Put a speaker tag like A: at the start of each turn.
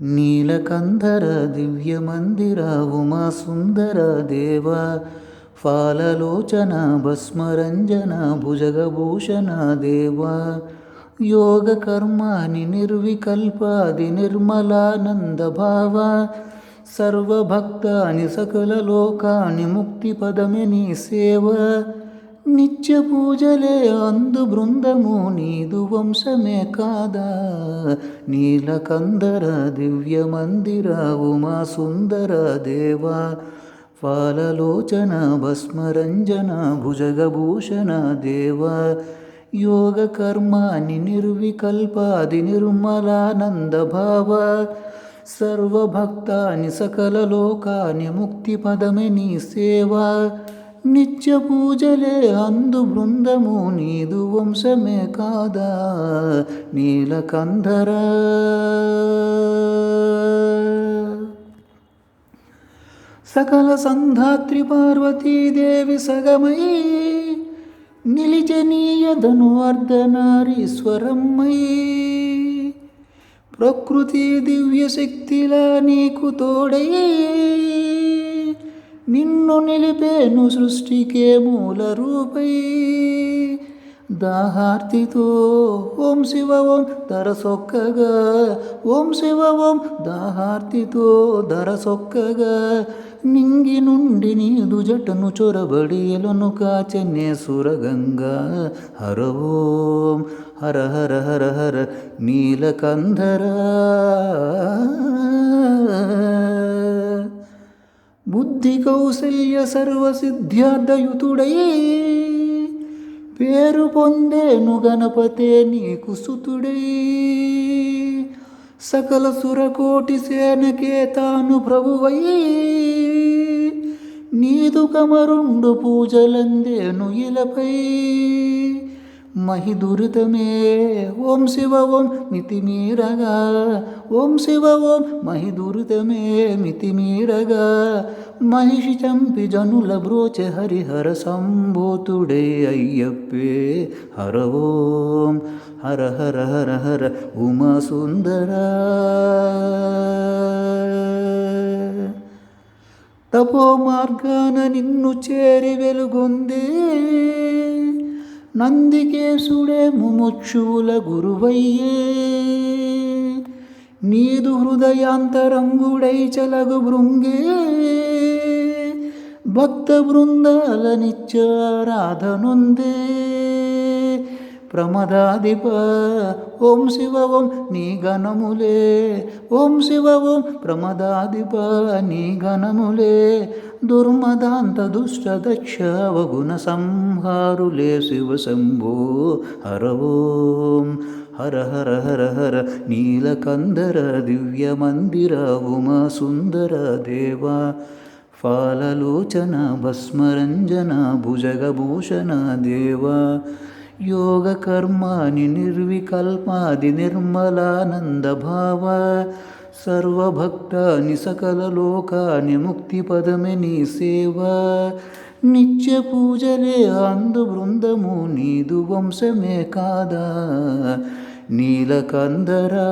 A: నీలకంధర దివ్యమందిర ఉమాసుందర దేవ ఫాలలోచన భస్మరంజన భుజగభూషణ దేవ యోగకర్మాని నిర్వికల్పాది నిర్మలానంద భావ సర్వభక్తాని సకల లోకాని ముక్తిపదమే నీ సేవ నిత్య పూజలే అందు బృందము నీదు వంశమే కాదా నీలకందర దివ్యమందిర ఉమాసుందర దేవ ఫాలలోచన భస్మరంజన భుజగభూషణ దేవ యోగకర్మాని నిర్వికల్పాది నిర్మలానంద భావ సర్వభక్తాని సకల లోకాని ముక్తిపదమే నీ సేవ నిత్య పూజలే అందు బృందము నీదు వంశమే కాదా నీలకంధర సకల సంధాత్రి పార్వతీదేవి సగమై నిలిచనీయధను అర్ధనారీశ్వరమ్మై ప్రకృతి దివ్య శక్తిలా నీకు తోడై నిన్ను నిలిపేను సృష్టికే మూల రూపై దాహార్తితో ఓం శివ ఓం ధరసొక్కగా ఓం శివ ఓం దాహార్తితో ధరసొక్కగా నింగి నుండి నీదు జటను చొరబడి ఎలను కాచెన్నే సురగంగా హర ఓం హర హర హర హర నీలకంధర బుద్ధి కౌశల్య సర్వసిద్ధ్యార్థయుతుడై పేరు పొందేను గణపతే నీకు సుతుడై సకల సురకోటి సేనకే తాను ప్రభువై నీదు కమరుండు పూజలందేను ఇలపై మహిదురితమే ఓం శివ ఓం మితిమీరగా ఓం శివ ఓం మహిదురితమే మితిమీరగా మహిషి చంపి జనుల బ్రోచె హరిహర సంభూతుడే అయ్యప్పే హర ఓం హర హర హర హర ఉమాసుందర తపో మార్గాన నిన్ను చేరి వెలుగొందే నందికేశుడే ముముక్షువుల గురువయ్యే నీదు హృదయాంతరంగుడై చలగు భృంగే భక్త బృందాల నిత్యారాధనుందే ప్రమదాధిప ఓం శివ ఓం నీ గణములే ఓం శివ ఓం ప్రమదాధిప నీ గణములే దుర్మదాంత దుష్ట దక్ష వగుణ సంహారులే శివ శంభో హర ఓం హర హర హర హర నీలకందర దివ్యమందిర ఉమాసుందర దేవ ఫాలలోచన భస్మరంజన భుజగభూషణ దేవ యోగకర్మాని నిర్వికల్పాది నిర్మలానంద భావ సర్వభక్తాని సకల లోకాని ముక్తిపదమే నీ సేవ నిత్య పూజలే అందు బృందము నీదు వంశమే కాదా నీలకందరా